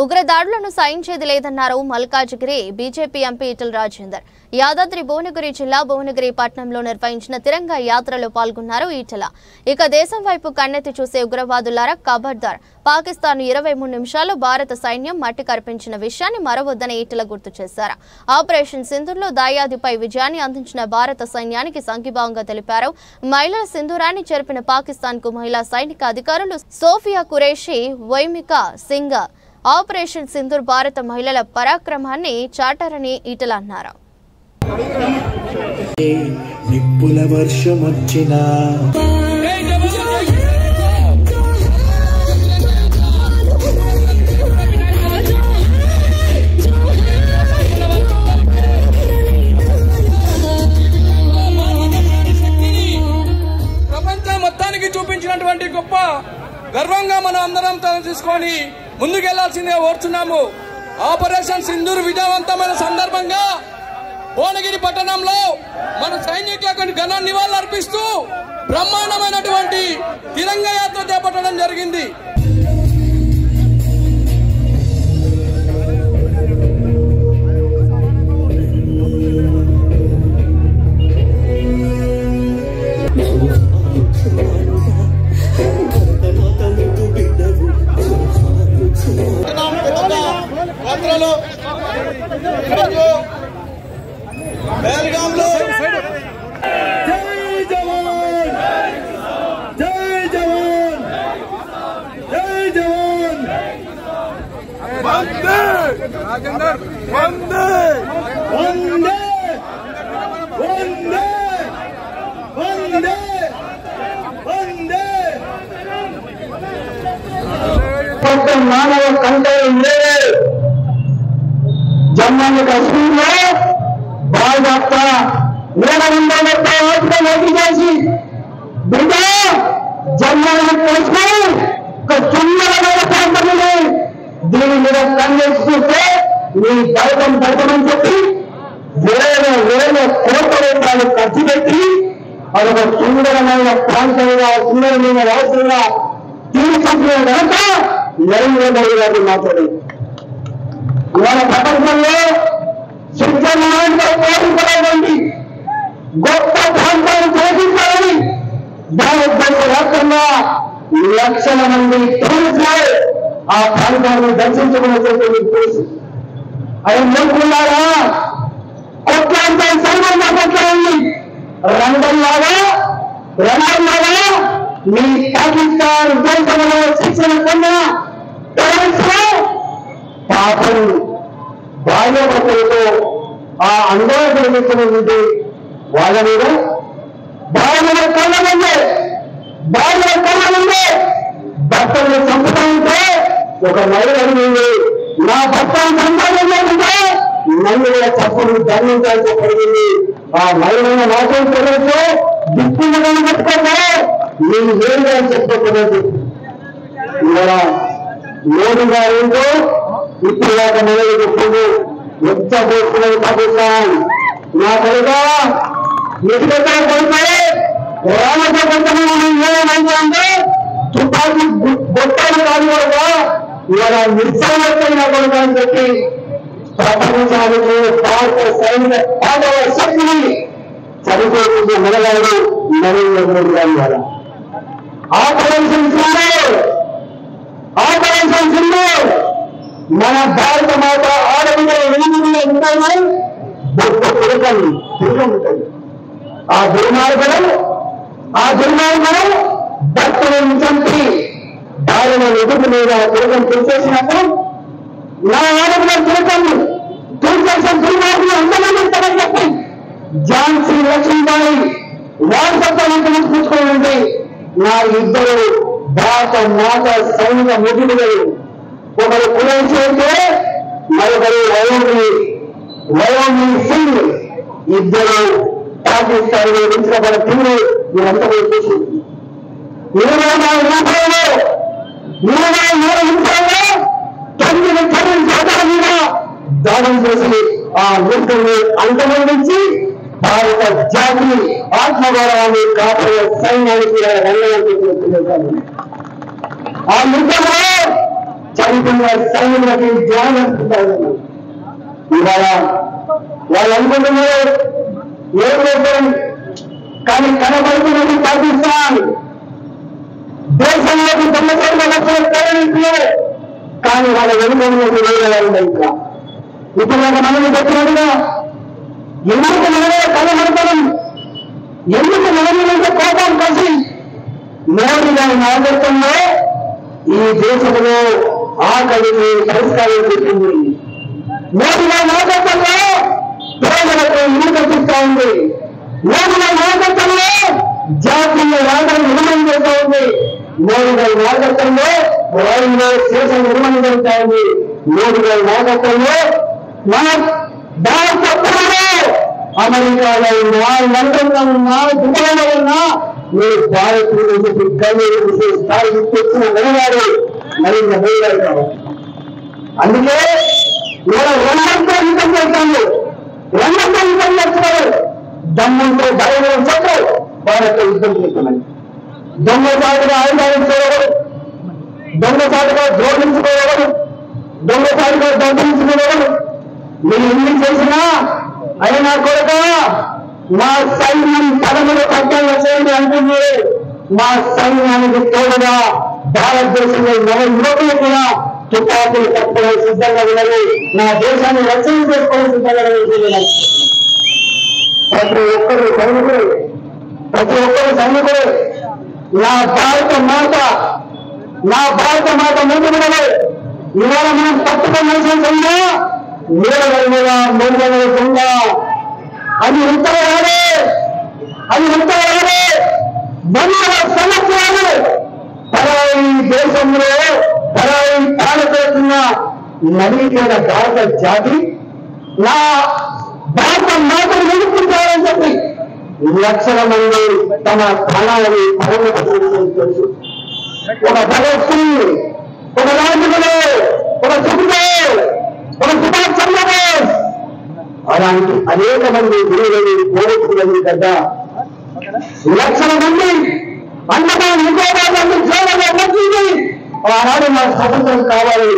ఉగ్రదాడులను సహించేది లేదన్నారు Malkajgiri BJP MP Etela Rajender. Yadadri Bhuvanagiri జిల్లా భువనగిరి పట్టణంలో నిర్వహించిన తిరంగా యాత్రలో పాల్గొన్నారు ఈటెల. ఇక దేశం వైపు కన్నెత్తి చూసే ఉగ్రవాదులారా ఖబర్దార్, పాకిస్తాన్ 23 నిమిషాల్లో భారత సైన్యం మట్టి కరిపించిన విషయాన్ని మరవద్దని ఈటెల గుర్తు చేశారు. ఆపరేషన్ సింధూర్లో దాయాదిపై విజయాన్ని అందించిన భారత సైన్యానికి సంఘీభావంగా తెలిపారు. మహిళల సింధూరాన్ని చెరిపిన పాకిస్తాన్ కు మహిళా సైనిక అధికారులు సోఫియా ఖురేషీ, వైమికా సింగ్ ఆపరేషన్ సింధూర్ భారత మహిళల పరాక్రమాన్ని చాటారని ఈటెల అన్నారు. నిప్పుల వర్షం వచ్చినా ప్రపంచం మొత్తానికి చూపించినటువంటి గొప్ప గర్వంగా మనం అందరం తీసుకొని ముందుకెళ్లాల్సిందే కోరుచున్నాము. ఆపరేషన్ సింధూర్ విజయవంతమైన సందర్భంగా భువనగిరి పట్టణంలో మన సైనికులకు ఘన నివాళులు అర్పిస్తూ బ్రహ్మాండమైనటువంటి తిరంగా యాత్ర చేపట్టడం జరిగింది. बेलगामलो जय जवान जय जवान जय जवान वंदे राजेंद्र वंदे वंदे वंदे वंदे वंदे मानव कंटे जम्मू कश्मीर में भाजपा मेरा मोदी जैसी बेटा जम्मू कश्मीर को चुनने वाले దీని మీద కాంగ్రెస్ చూస్తే మీ బయటమని చెప్పి వేల కోట్ల రూపాయలు ఖర్చు పెట్టి అదొక సుందరమైన ప్రాంతంగా సుందరమైన వ్యవస్థగా తీసుకుంటున్న కనుక నరేంద్ర మోడీ గారు మాట్లాడారు. ఇవాళ ప్రపంచంలో స్విట్జర్లాండ్ పోటీ గొప్ప ప్రాంతాన్ని చేసించాలని భారతదేశ వ్యాప్తంగా లక్షల మంది టూరిస్టులు ఆ ప్రాంతాన్ని దర్శించుకునేటువంటి తెలుసు. ఆయన నేర్చుకున్నారా కొట్లాంటి సైన్యంగా కొట్లాడండి రంగంలాగా మీ పాకిస్తాన్ దేశంలో శిక్షణ పొందిన పాపం భార్యాభర్తలతో ఆ ఆందోళన నిర్మిస్తున్నటువంటి వాళ్ళ మీద భార్యల కళ్ళ ముందే భర్తలను చంపుతామంటే ఒక మహిళ అడిగింది, నా భర్తను చంపాలంటే మహిళల తప్పులు దండించాల్సి పడింది. ఆ మహిళలను మాత్రం తెలియదు దిక్కులను పెట్టుకుంటే నేను వేరుగా చెప్పుకోకూడదు. ఇలా మోడీ గారు ఇప్పుడు ఒక మహిళలు చెప్పింది ఎంత పోతున్నది పాకిస్తాన్ నా కొడుగా ఎదుగుతా కొడితే రామతో కొంతమంది అంటే తుపాకి గొప్పలు కాదు కూడా ఇవాళ నిర్సంగమైన కొడుకు అని చెప్పి ప్రపంచానికి భారత సైనిక పాదవ శక్తిని చనిపోతుంది మొదలైన నరేంద్ర మోడీ గారి ద్వారా ఆపరేషన్ సింధూర్ మన భారత మాత ఆడపిల్లల వెలుగులో ఉంటాయి గొప్ప తిరగండి ఆ దుర్మార్గం భక్తులను చంపి భార్యల ఎదుగు మీద తిరగం తీసేసినప్పుడు నా ఆడపిల్లల తిరగండి తీసేసిన దుర్మార్గులు అందరూ ఉంటారని చెప్పి ఝాన్సీ లక్ష్మీబాయి వారసత్వాన్ని పుచ్చుకోండి. నా ఇద్దరు భారత మాత సైనిక ముఖ్యులు ఒకరు ఖురేషీ అయితే మరొకరు వయోమి సింగ్ ఇద్దరు పాకిస్తాన్ లో ఉంచబడిన తీరు మీరంతా చూసి 24 నిమిషాల్లో 9 శాతం మీద దాడులు చేసి ఆ యుద్ధాన్ని అంతమొందించి భారత జాతి ఆత్మగౌరవాన్ని కాపాడే సైన్యానికి రంగంలో ఆ యుద్ధంలో చనిపోయిన సైనికులకి ధ్యానిస్తున్నారు. ఇవాళ వాళ్ళు అనుకుంటున్నారు ఏం చేస్తారు, కానీ కనబడుతున్నది పాకిస్తాన్. దేశంలోకి 90 లక్షల టెర్రరిస్టులు, కానీ వాళ్ళ వెనుకలోకి వేరే వాళ్ళు ఇంకా. ఇప్పుడు ఒక మనల్ని చెప్పినట్టుగా ఎందుకు మనమే కనబడతాం, ఎందుకు మనమంటే కోపం కలిసి మోడీ గారి నాయకత్వంలో ఈ దేశంలో ఆకలిని పరిష్కారం చేస్తుంది. మోడీ గారి నాయకత్వంలో పేదలకు ఇల్లు కల్పిస్తా ఉంది. మోడీ గారి నాయకత్వంలో జాతీయ రాజధాని నిర్మాణం చేస్తా ఉంది. మోడీ గారి నాయకత్వంలో రైల్వే స్టేషన్ నిర్మాణం జరుగుతా ఉంది. మోడీ గారి నాయకత్వంలో మన భారత అమెరికాలో ఉన్నా, లండన్లో ఉన్నా, దుబాయ్లో ఉన్నా మీరు భారతీయులు చెప్పి స్థాయి తెచ్చిన నిలవారు నరేంద్ర మోడీ గారు కాబట్టి. అందుకే నేను రంగంతో యుద్ధం చేస్తాను, రంగంతో యుద్ధం చేస్తున్నారు. దమ్ముంతో భయం చెప్పు భారత్తో యుద్ధం చేస్తున్నాను. దొంగసాటుగా ఆయుధాలు చేయడం, దొంగసాటుగా జోడించుకోవడం, దొంగసాటుగా దొంగలించుకోవడం మీరు ఎన్ని చేసినా అయినా కొరక మా సైన్యం 13 లక్షలు అంటుంది. మా సైన్యానికి తోడుగా భారతదేశంలో యువకులు కూడా తుపాకులు పట్టుకోవడం సిద్ధంగా ఉన్నది. నా దేశాన్ని రక్షణ చేసుకోవడం సిద్ధంగా ఉన్నది. ప్రతి ఒక్కరు సైనికుడు, ప్రతి ఒక్కరు సైనికుడు. నా భారత మాత ముందుకున్నది. ఇవాళ మనం పట్టుకున్న సంఖ్య 700 మీద 300 దొంగ. అది ఎంతగానే 100 సంవత్సరాలు పరాయి దేశంలో పరాయి పాలకున్న నవీకరణ భారత జాతి నా భారత మాతను నిలుపుకుంటారని చెప్పి లక్షల మంది తమ ప్రాణాలని తెలుసు. ఒక భగత్ సింగ్, ఒక రాజులు, ఒక సుఖదేవ్, ఒక సుభాష్ చంద్రబోస్, అలాంటి అనేక మంది గురువులని కోరుకున్నది కదా. లక్షల మంది అంతగా ఇంకోటి సేవలో వచ్చింది. ఆనాడు నాకు స్వతంత్రం కావాలి.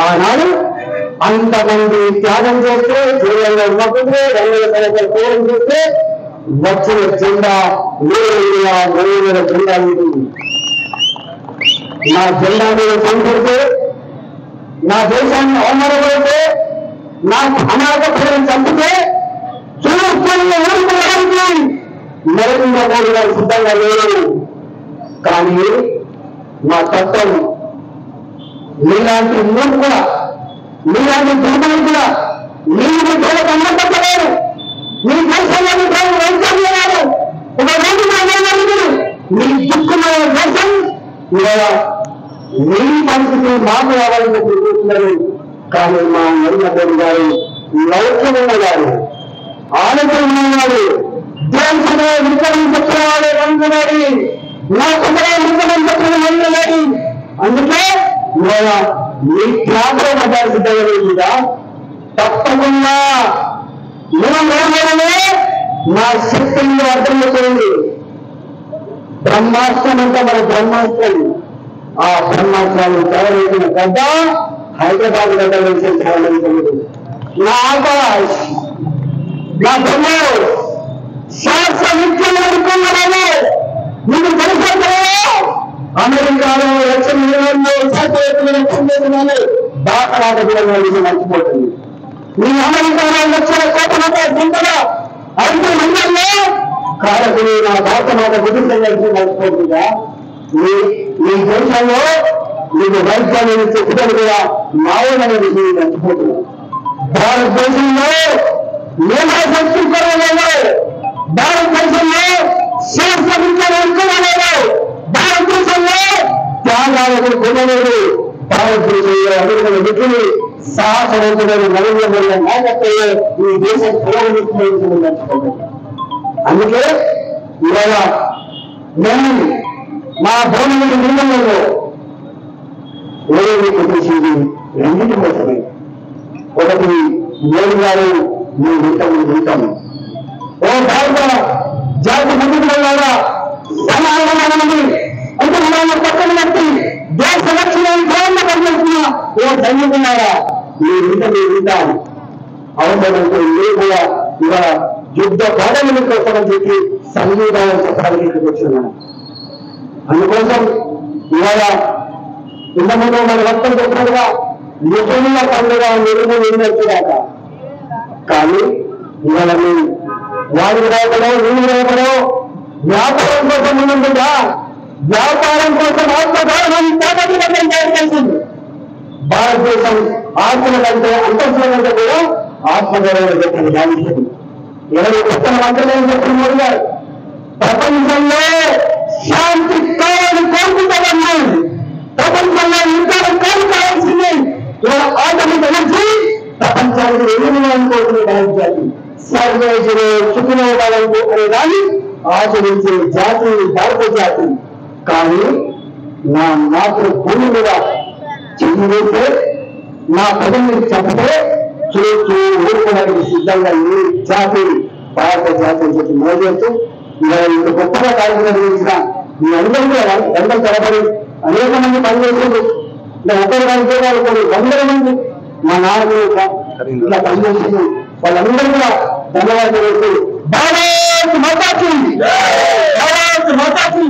ఆనాడు అంతమంది త్యాగం చేస్తే, జీవనంలో ఉన్నప్పుడు 200 సంవత్సరాలు పూర్వం చేస్తే వచ్చిన జెండా 3,000 జెండా ఉంటుంది. నా జెండా మీద సంపడితే, నా దేశాన్ని అవమానపడితే, నా అనాథ ప్రజలను చంపితే చూసుకోవడానికి నరేంద్ర మోడీ గారు సిద్ధంగా లేరు. కానీ మా తత్వం మీలాంటి మూర్ఖుల, మీలాంటి దుర్మార్గుల, మీరు అన్నపట్టలేరు. మీ దేశంలో వైద్యం ఒక రోజు మీ దుఃఖమైన దేశం ఇవాళ మీ పరిస్థితి మాకు రావాలని చూస్తున్నారు. కానీ మా నరేంద్ర మోడీ గారు లౌక్యమైన గారు, ఆలోచనవాడు, దేశంలో వికరించవాడే రంగులాడి, లోకంలో వికరించవాడి. అందుకే ఇవాళ మీ త్యాగం పడ్డారు సిద్ధంగా తప్పకుండా నా శక్తిని అర్థం చేయండి. బ్రహ్మాస్త్రం అంటే మన బ్రహ్మాస్త్రం. ఆ బ్రహ్మాస్త్రాన్ని తయారైన గడ్డ హైదరాబాద్ గడ్డ వేసే తయారైంది. నా ఆకాశ్, నా బ్రహ్మ శాస్త్ర విద్యలు అనుకున్నాను. మీకు తెలుసు అమెరికాలో లక్షలు దాఖలాట కూడా మర్చిపోతుంది. మీ అమెరికాలో లక్షల కోట్ల గుంటలో 5 మండల్లో కారకులు నా భారత మాట కుటుంబంగా మర్చిపోతుందా? మీ దేశంలో మీకు వైద్యాన్ని చెప్పుకొని కూడా మాయమైన విషయం మర్చిపోతున్నారు. భారతదేశంలో మేధా సంస్కృతంలో, భారతదేశంలో శాస్త్ర విద్యను అనుకోలేదు, భారతదేశంలో త్యాగాలకు కొనలేదు. భారతదేశంలో అమెరికల వ్యక్తులు సాహసవంతుడైన నరేంద్ర మోడీ నాయకత్వంలో ఈ దేశం పురోగమిస్తుందని మర్చిపోతుంది. అందుకే ఇవాళ నేను మా భూమి నిర్ణయంలో మీకు తెలిసింది రెండింటి కోసమే. ఒకటి మోడీ గారు మీ వింటాము. ఓ భారత జాతి ముందుకు వెళ్ళారా సమాధానం కుటుంబాలను పక్కన పెట్టి దేశ రక్షణ ఎన్నుకున్నారా మీరు ఉంటాను అవసరంతో కూడా ఇవాళ యుద్ధ బాధల కోసమని చెప్పి సంగీతాన్ని చెప్పడానికి ఇక్కడికి వచ్చిన్నాను. అందుకోసం ఇవాళ ఇంతకుముందు మన భక్తులు చెప్పినట్టుగా నిపుణుల పండుగ నిర్ణయించాక కానీ ఇవాళ మేము వారికి రాకడో నీళ్ళు రాకడో వ్యాపారం కోసం ముందుగా వ్యాపారం కోసం ఆత్మగౌరవాన్ని చేసింది. భారతదేశం ఆత్మల కంటే అంతస్తుల కంటే కూడా ఆత్మగౌరవం చెప్పిన గావించింది. ఎవరు కొత్త మంత్రులు చెప్పిన మోడీ గారు ప్రపంచంలో శాంతి కావాలని కోరుకుంటామన్నారు. ప్రపంచంలో యుద్ధాలు కోరుకోవాల్సింది ఇవాళ ఆటమిక నుంచి ప్రపంచానికి ఎదురుకోవాలని భావించాలి. సర్వేజులు చుకునేవాళ్ళకు అనే దాన్ని ఆచరించే జాతి భారత జాతి. కానీ నా మాతృభూమి మీద చెయ్యి వేస్తే నా ప్రజల్ని చంపితే చూస్తూ ఊరుకోవడానికి సిద్ధంగా ఏ జాతి భారత జాతి అని చెప్పి మోచేస్తూ ఇవాళ ఇంత గొప్పగా కార్యక్రమం నిర్వహించిన మీ అందరూ కూడా గంటలు తరబడి అనేక మంది పనిచేసేది ఇలా ఒకరు పనిచేయాలి కొన్ని 100 మంది మా నాయకులు ఇలా పనిచేసింది. వాళ్ళందరూ కూడా ధన్యవాదాలు వేస్తూ భారత్ మాతాకి భారత్ మాతాకి